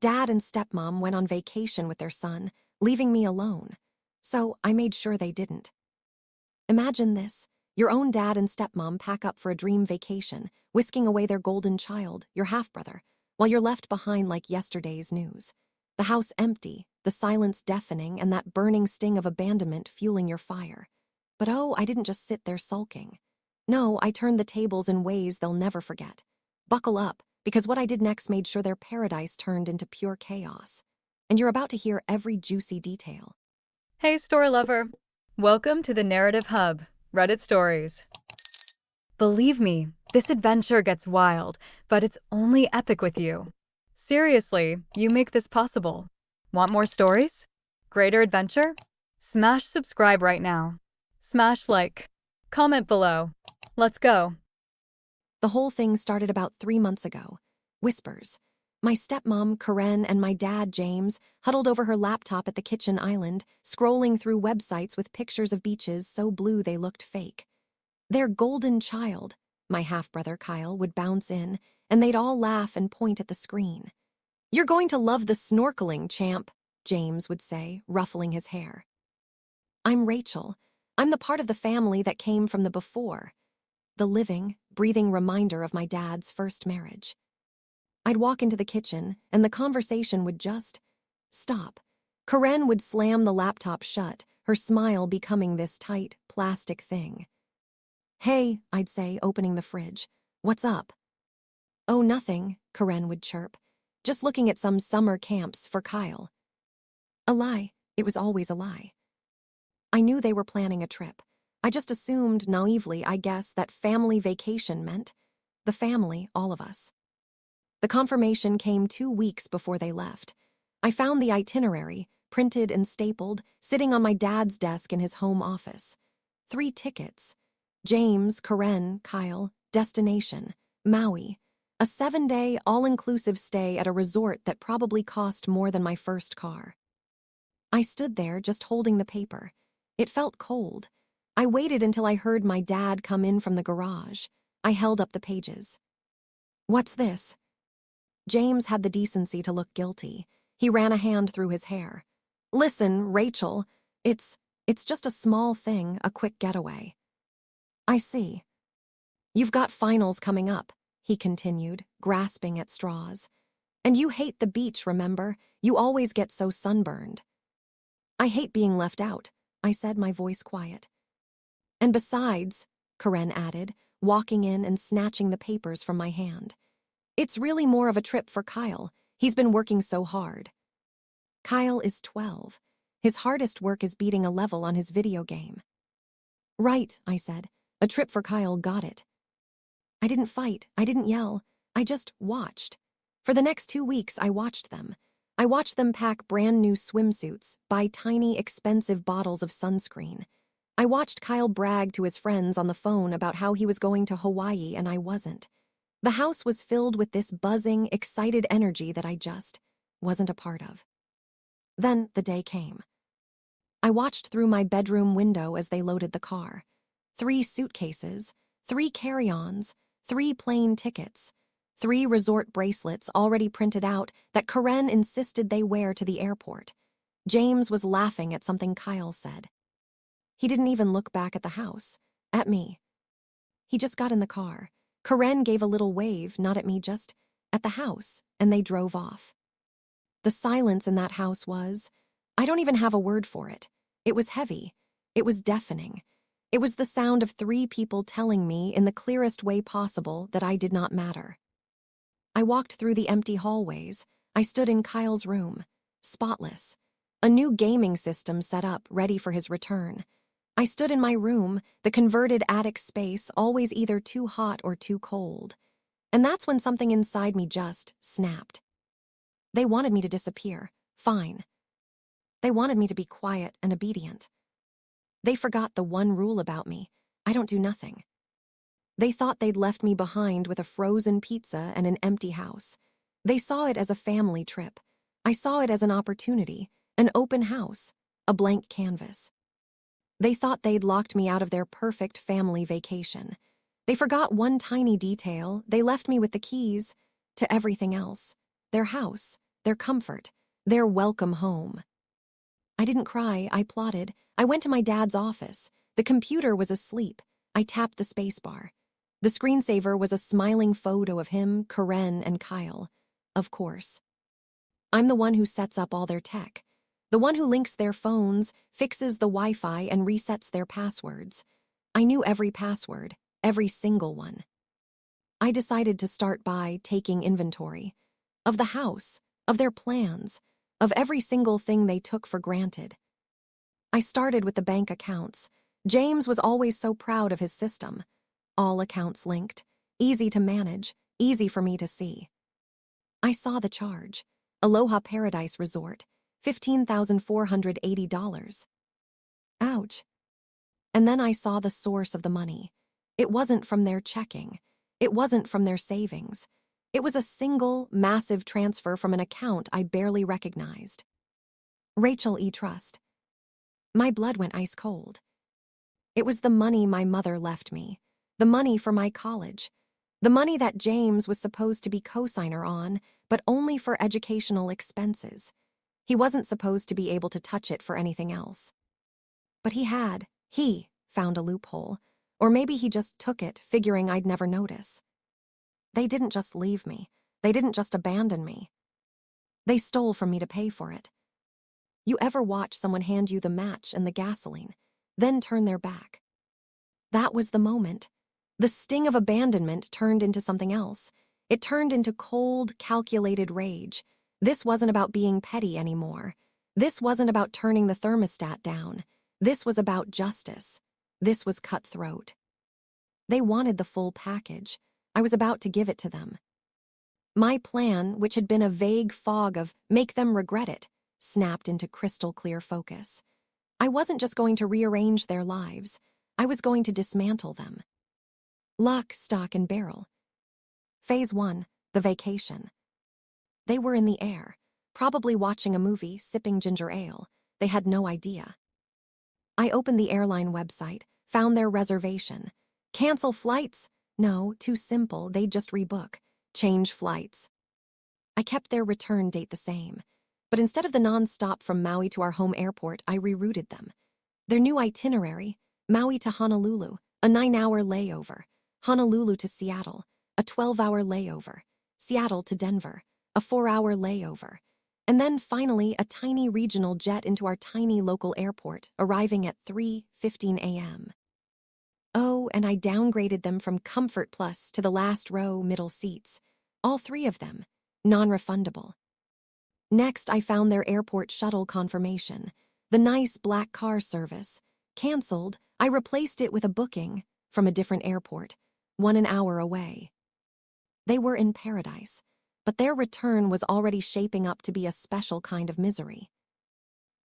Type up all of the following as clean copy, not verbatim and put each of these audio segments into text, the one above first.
Dad and stepmom went on vacation with their son, leaving me alone. So I made sure they didn't. Imagine this. Your own dad and stepmom pack up for a dream vacation, whisking away their golden child, your half-brother, while you're left behind like yesterday's news. The house empty, the silence deafening, and that burning sting of abandonment fueling your fire. But oh, I didn't just sit there sulking. No, I turned the tables in ways they'll never forget. Buckle up, because what I did next made sure their paradise turned into pure chaos. And you're about to hear every juicy detail. Hey, story lover. Welcome to the Narrative Hub, Reddit Stories. Believe me, this adventure gets wild, but it's only epic with you. Seriously, you make this possible. Want more stories? Greater adventure? Smash subscribe right now. Smash like. Comment below. Let's go. The whole thing started about 3 months ago. Whispers. My stepmom, Karen, and my dad, James, huddled over her laptop at the kitchen island, scrolling through websites with pictures of beaches so blue they looked fake. Their golden child, my half-brother Kyle, would bounce in, and they'd all laugh and point at the screen. "You're going to love the snorkeling, champ," James would say, ruffling his hair. "I'm Rachel. I'm the part of the family that came from the before. The living, breathing reminder of my dad's first marriage." I'd walk into the kitchen, and the conversation would just stop. Karen would slam the laptop shut, her smile becoming this tight, plastic thing. "Hey," I'd say, opening the fridge. "What's up?" "Oh, nothing," Karen would chirp. "Just looking at some summer camps for Kyle." A lie. It was always a lie. I knew they were planning a trip. I just assumed, naively, I guess, that family vacation meant the family, all of us. The confirmation came 2 weeks before they left. I found the itinerary, printed and stapled, sitting on my dad's desk in his home office. 3 tickets. James, Karen, Kyle, destination, Maui. A 7-day, all-inclusive stay at a resort that probably cost more than my first car. I stood there, just holding the paper. It felt cold. I waited until I heard my dad come in from the garage. I held up the pages. "What's this?" James had the decency to look guilty. He ran a hand through his hair. "Listen, Rachel, it's just a small thing, a quick getaway." "I see." "You've got finals coming up," he continued, grasping at straws. "And you hate the beach, remember? You always get so sunburned." "I hate being left out," I said, my voice quiet. "And besides," Karen added, walking in and snatching the papers from my hand, "it's really more of a trip for Kyle. He's been working so hard." Kyle is 12. His hardest work is beating a level on his video game. "Right," I said. "A trip for Kyle, got it." I didn't fight. I didn't yell. I just watched. For the next 2 weeks, I watched them. I watched them pack brand new swimsuits, buy tiny, expensive bottles of sunscreen. I watched Kyle brag to his friends on the phone about how he was going to Hawaii and I wasn't. The house was filled with this buzzing, excited energy that I just wasn't a part of. Then the day came. I watched through my bedroom window as they loaded the car. 3 suitcases, 3 carry-ons, 3 plane tickets, 3 resort bracelets already printed out that Karen insisted they wear to the airport. James was laughing at something Kyle said. He didn't even look back at the house, at me. He just got in the car. Karen gave a little wave, not at me, just at the house, and they drove off. The silence in that house was, I don't even have a word for it. It was heavy. It was deafening. It was the sound of 3 people telling me in the clearest way possible that I did not matter. I walked through the empty hallways. I stood in Kyle's room, spotless. A new gaming system set up, ready for his return. I stood in my room, the converted attic space, always either too hot or too cold. And that's when something inside me just snapped. They wanted me to disappear. Fine. They wanted me to be quiet and obedient. They forgot the one rule about me. I don't do nothing. They thought they'd left me behind with a frozen pizza and an empty house. They saw it as a family trip. I saw it as an opportunity, an open house, a blank canvas. They thought they'd locked me out of their perfect family vacation. They forgot one tiny detail. They left me with the keys to everything else. Their house, their comfort, their welcome home. I didn't cry, I plotted. I went to my dad's office. The computer was asleep. I tapped the spacebar. The screensaver was a smiling photo of him, Karen, and Kyle. Of course. I'm the one who sets up all their tech. The one who links their phones, fixes the Wi-Fi, and resets their passwords. I knew every password, every single one. I decided to start by taking inventory of the house, of their plans, of every single thing they took for granted. I started with the bank accounts. James was always so proud of his system. All accounts linked, easy to manage, easy for me to see. I saw the charge. Aloha Paradise Resort, $15,480. Ouch. And then I saw the source of the money. It wasn't from their checking. It wasn't from their savings. It was a single, massive transfer from an account I barely recognized. Rachel E. Trust. My blood went ice cold. It was the money my mother left me, the money for my college, the money that James was supposed to be co-signer on, but only for educational expenses. He wasn't supposed to be able to touch it for anything else. But he found a loophole, or maybe he just took it, figuring I'd never notice. They didn't just leave me. They didn't just abandon me. They stole from me to pay for it. You ever watch someone hand you the match and the gasoline, then turn their back? That was the moment. The sting of abandonment turned into something else. It turned into cold, calculated rage. This wasn't about being petty anymore. This wasn't about turning the thermostat down. This was about justice. This was cutthroat. They wanted the full package. I was about to give it to them. My plan, which had been a vague fog of make them regret it, snapped into crystal clear focus. I wasn't just going to rearrange their lives. I was going to dismantle them. Lock, stock, and barrel. Phase 1, the vacation. They were in the air, probably watching a movie, sipping ginger ale. They had no idea. I opened the airline website, found their reservation. Cancel flights? No, too simple, they'd just rebook. Change flights. I kept their return date the same, but instead of the non-stop from Maui to our home airport, I rerouted them. Their new itinerary, Maui to Honolulu, a 9-hour layover. Honolulu to Seattle, a 12-hour layover. Seattle to Denver, a 4-hour layover. And then finally a tiny regional jet into our tiny local airport, arriving at 3:15 a.m. Oh, and I downgraded them from Comfort Plus to the last row middle seats. All 3 of them, non-refundable. Next, I found their airport shuttle confirmation, the nice black car service. Canceled, I replaced it with a booking from a different airport, 1 hour away. They were in paradise, but their return was already shaping up to be a special kind of misery.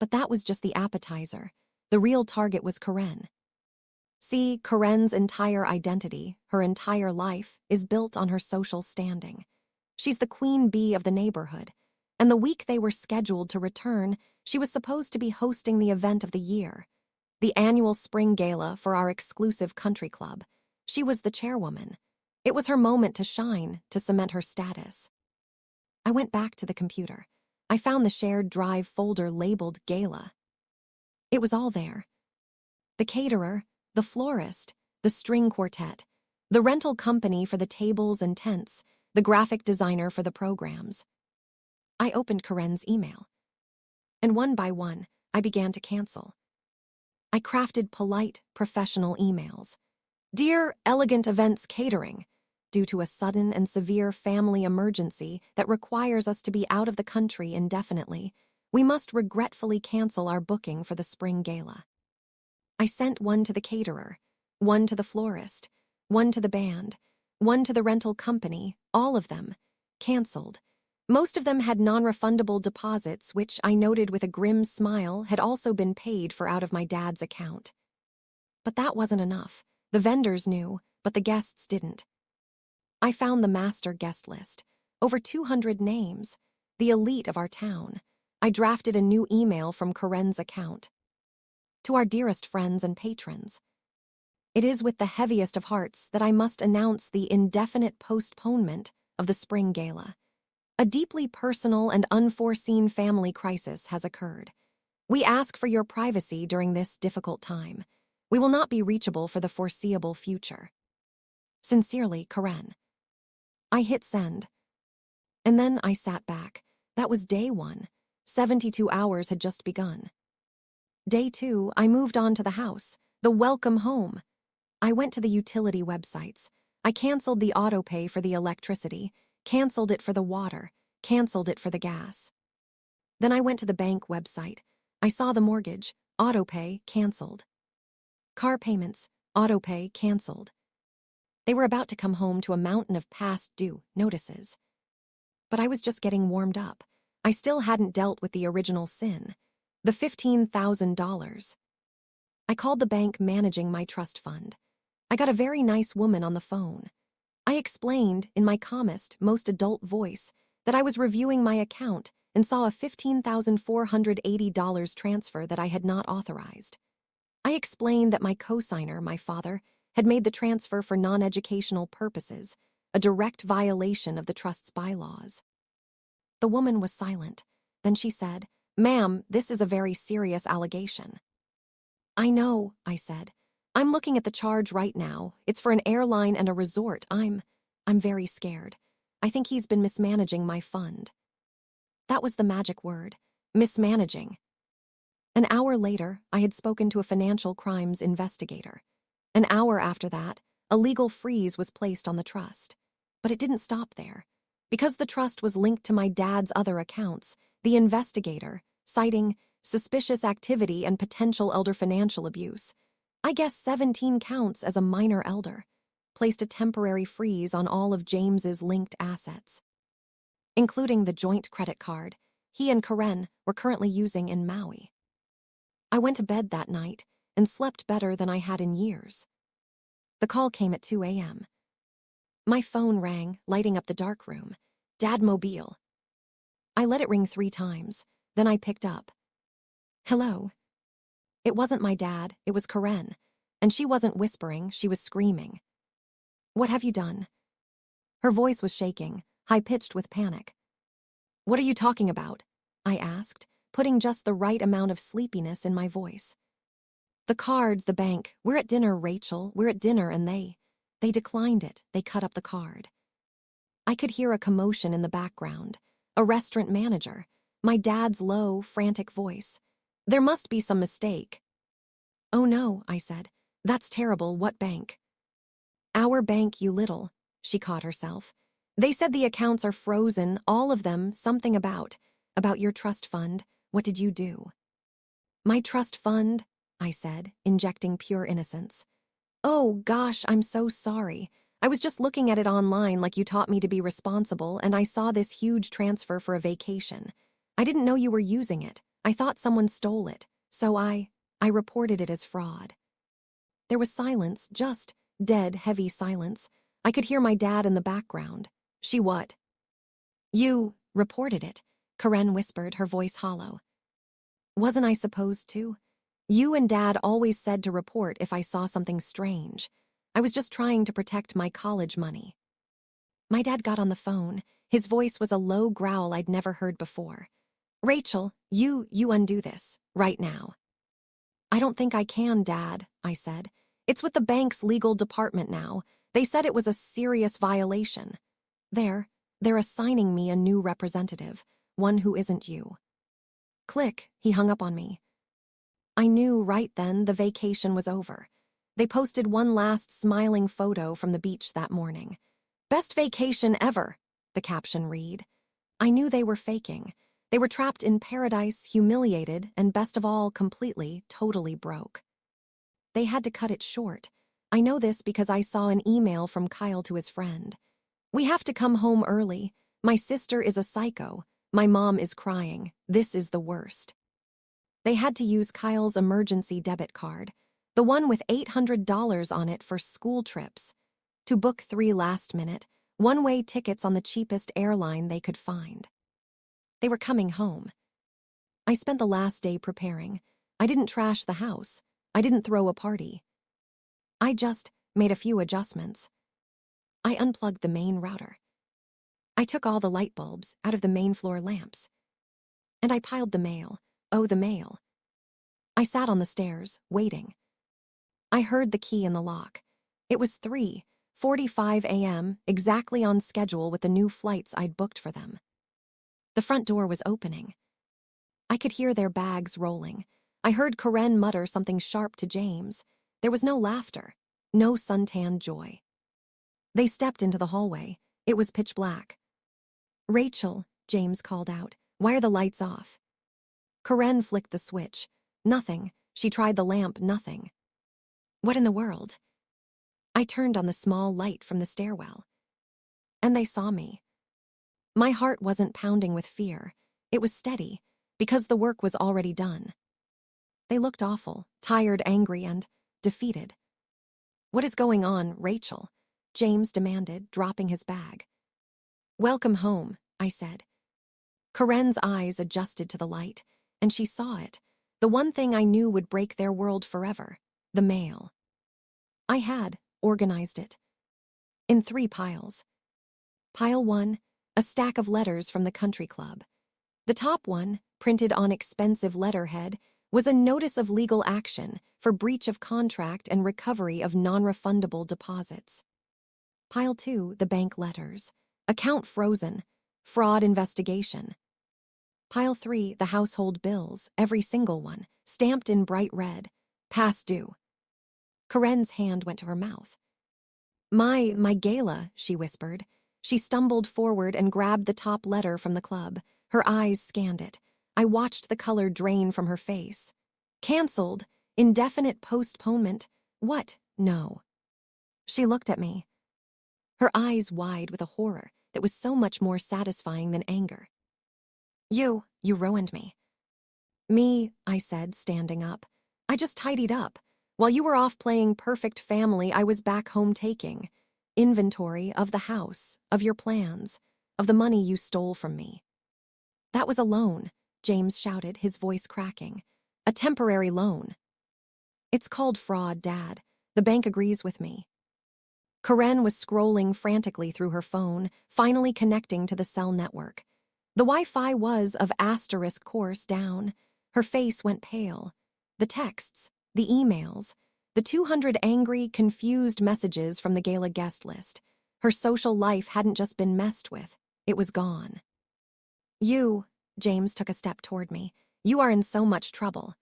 But that was just the appetizer. The real target was Karen. See, Karen's entire identity, her entire life, is built on her social standing. She's the queen bee of the neighborhood, and the week they were scheduled to return, she was supposed to be hosting the event of the year, the annual spring gala for our exclusive country club. She was the chairwoman. It was her moment to shine, to cement her status. I went back to the computer. I found the shared drive folder labeled Gala. It was all there. The caterer, the florist, the string quartet, the rental company for the tables and tents, the graphic designer for the programs. I opened Karen's email. And one by one, I began to cancel. I crafted polite, professional emails. Dear Elegant Events Catering, due to a sudden and severe family emergency that requires us to be out of the country indefinitely, we must regretfully cancel our booking for the spring gala. I sent one to the caterer, one to the florist, one to the band, one to the rental company, all of them, canceled. Most of them had non-refundable deposits, which I noted with a grim smile had also been paid for out of my dad's account. But that wasn't enough. The vendors knew, but the guests didn't. I found the master guest list, over 200 names, the elite of our town. I drafted a new email from Karen's account. To our dearest friends and patrons, it is with the heaviest of hearts that I must announce the indefinite postponement of the spring gala. A deeply personal and unforeseen family crisis has occurred. We ask for your privacy during this difficult time. We will not be reachable for the foreseeable future. Sincerely, Karen. I hit send. And then I sat back. That was day 1. 72 hours had just begun. Day 2, I moved on to the house, the welcome home. I went to the utility websites. I canceled the autopay for the electricity, canceled it for the water, canceled it for the gas. Then I went to the bank website. I saw the mortgage, autopay, canceled. Car payments, autopay, canceled. They were about to come home to a mountain of past due notices. But I was just getting warmed up. I still hadn't dealt with the original sin, the $15,000. I called the bank managing my trust fund. I got a very nice woman on the phone. I explained, in my calmest, most adult voice, that I was reviewing my account and saw a $15,480 transfer that I had not authorized. I explained that my cosigner, my father, had made the transfer for non-educational purposes, a direct violation of the trust's bylaws. The woman was silent. Then she said, "Ma'am, this is a very serious allegation." "I know," I said. "I'm looking at the charge right now. It's for an airline and a resort. I'm very scared. I think he's been mismanaging my fund." That was the magic word, mismanaging. An hour later, I had spoken to a financial crimes investigator. An hour after that, a legal freeze was placed on the trust. But it didn't stop there. Because the trust was linked to my dad's other accounts, the investigator, citing suspicious activity and potential elder financial abuse, I guess 17 counts as a minor elder, placed a temporary freeze on all of James's linked assets, including the joint credit card he and Karen were currently using in Maui. I went to bed that night and slept better than I had in years. The call came at 2 a.m. My phone rang, lighting up the dark room. Dad Mobile. I let it ring 3 times, then I picked up. "Hello." It wasn't my dad, it was Karen, and she wasn't whispering, she was screaming. "What have you done?" Her voice was shaking, high-pitched with panic. "What are you talking about?" I asked, putting just the right amount of sleepiness in my voice. "The cards, the bank. We're at dinner, Rachel. We're at dinner and they declined it. They cut up the card." I could hear a commotion in the background. A restaurant manager. My dad's low, frantic voice. "There must be some mistake." "Oh no," I said. "That's terrible. What bank?" "Our bank, you little." She caught herself. "They said the accounts are frozen, all of them, something about your trust fund. What did you do?" "My trust fund," I said, injecting pure innocence. "Oh, gosh, I'm so sorry. I was just looking at it online like you taught me to be responsible, and I saw this huge transfer for a vacation. I didn't know you were using it. I thought someone stole it, so I reported it as fraud." There was silence, just dead, heavy silence. I could hear my dad in the background. "She what?" "You reported it," Karen whispered, her voice hollow. "Wasn't I supposed to? You and Dad always said to report if I saw something strange. I was just trying to protect my college money." My dad got on the phone. His voice was a low growl I'd never heard before. "Rachel, you undo this, right now." "I don't think I can, Dad," I said. "It's with the bank's legal department now. They said it was a serious violation. They're assigning me a new representative, one who isn't you." Click, he hung up on me. I knew right then the vacation was over. They posted one last smiling photo from the beach that morning. "Best vacation ever," the caption read. I knew they were faking. They were trapped in paradise, humiliated, and best of all, completely, totally broke. They had to cut it short. I know this because I saw an email from Kyle to his friend. "We have to come home early. My sister is a psycho. My mom is crying. This is the worst." They had to use Kyle's emergency debit card, the one with $800 on it for school trips, to book 3 last-minute, one-way tickets on the cheapest airline they could find. They were coming home. I spent the last day preparing. I didn't trash the house. I didn't throw a party. I just made a few adjustments. I unplugged the main router. I took all the light bulbs out of the main floor lamps. And I piled the mail. Oh, the mail. I sat on the stairs, waiting. I heard the key in the lock. It was 3:45 a.m., exactly on schedule with the new flights I'd booked for them. The front door was opening. I could hear their bags rolling. I heard Karen mutter something sharp to James. There was no laughter, no suntanned joy. They stepped into the hallway. It was pitch black. "Rachel," James called out, "why are the lights off?" Karen flicked the switch. Nothing. She tried the lamp, nothing. What in the world? I turned on the small light from the stairwell. And they saw me. My heart wasn't pounding with fear. It was steady, because the work was already done. They looked awful, tired, angry, and defeated. "What is going on, Rachel?" James demanded, dropping his bag. "Welcome home," I said. Karen's eyes adjusted to the light, and she saw it. The one thing I knew would break their world forever. The mail. I had organized it. In 3 piles. Pile 1, a stack of letters from the country club. The top one, printed on expensive letterhead, was a notice of legal action for breach of contract and recovery of non-refundable deposits. Pile 2, the bank letters. Account frozen. Fraud investigation. Pile 3, the household bills, every single one, stamped in bright red. Past due. Karen's hand went to her mouth. My gala," she whispered. She stumbled forward and grabbed the top letter from the club. Her eyes scanned it. I watched the color drain from her face. "Cancelled. Indefinite postponement. What? No." She looked at me. Her eyes wide with a horror that was so much more satisfying than anger. You ruined me." "Me," I said, standing up. "I just tidied up. While you were off playing perfect family, I was back home taking inventory of the house, of your plans, of the money you stole from me." "That was a loan," James shouted, his voice cracking. "A temporary loan." "It's called fraud, Dad. The bank agrees with me." Karen was scrolling frantically through her phone, finally connecting to the cell network. The Wi-Fi was of asterisk course down. Her face went pale. The texts, the emails, the 200 angry, confused messages from the gala guest list. Her social life hadn't just been messed with. It was gone. James took a step toward me. "You are in so much trouble."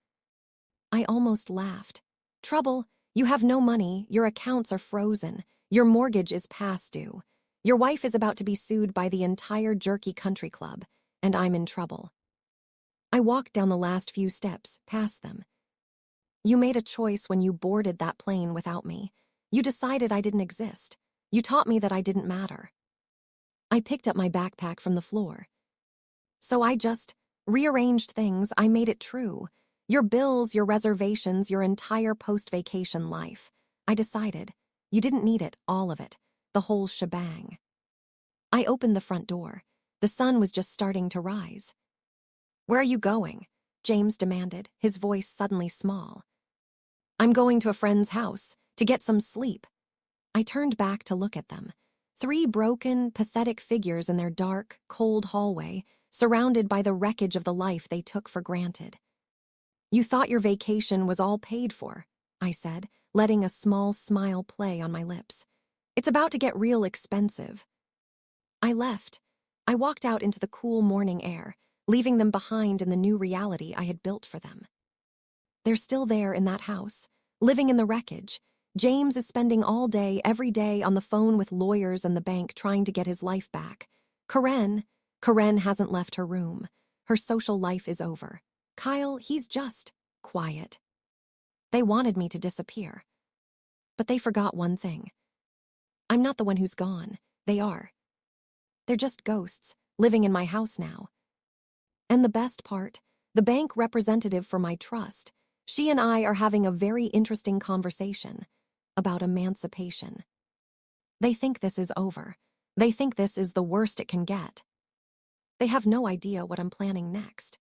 I almost laughed. "Trouble? You have no money, your accounts are frozen, your mortgage is past due. Your wife is about to be sued by the entire Jerky Country Club, and I'm in trouble." I walked down the last few steps, past them. "You made a choice when you boarded that plane without me. You decided I didn't exist. You taught me that I didn't matter." I picked up my backpack from the floor. "So I just rearranged things. I made it true. Your bills, your reservations, your entire post-vacation life. I decided. You didn't need it, all of it, the whole shebang." I opened the front door. The sun was just starting to rise. "Where are you going?" James demanded, his voice suddenly small. "I'm going to a friend's house, to get some sleep." I turned back to look at them. 3 broken, pathetic figures in their dark, cold hallway, surrounded by the wreckage of the life they took for granted. "You thought your vacation was all paid for," I said, letting a small smile play on my lips. "It's about to get real expensive." I left. I walked out into the cool morning air, leaving them behind in the new reality I had built for them. They're still there in that house, living in the wreckage. James is spending all day, every day, on the phone with lawyers and the bank trying to get his life back. Karen hasn't left her room. Her social life is over. Kyle, he's just quiet. They wanted me to disappear. But they forgot one thing. I'm not the one who's gone. They are. They're just ghosts, living in my house now. And the best part, the bank representative for my trust, she and I are having a very interesting conversation about emancipation. They think this is over. They think this is the worst it can get. They have no idea what I'm planning next.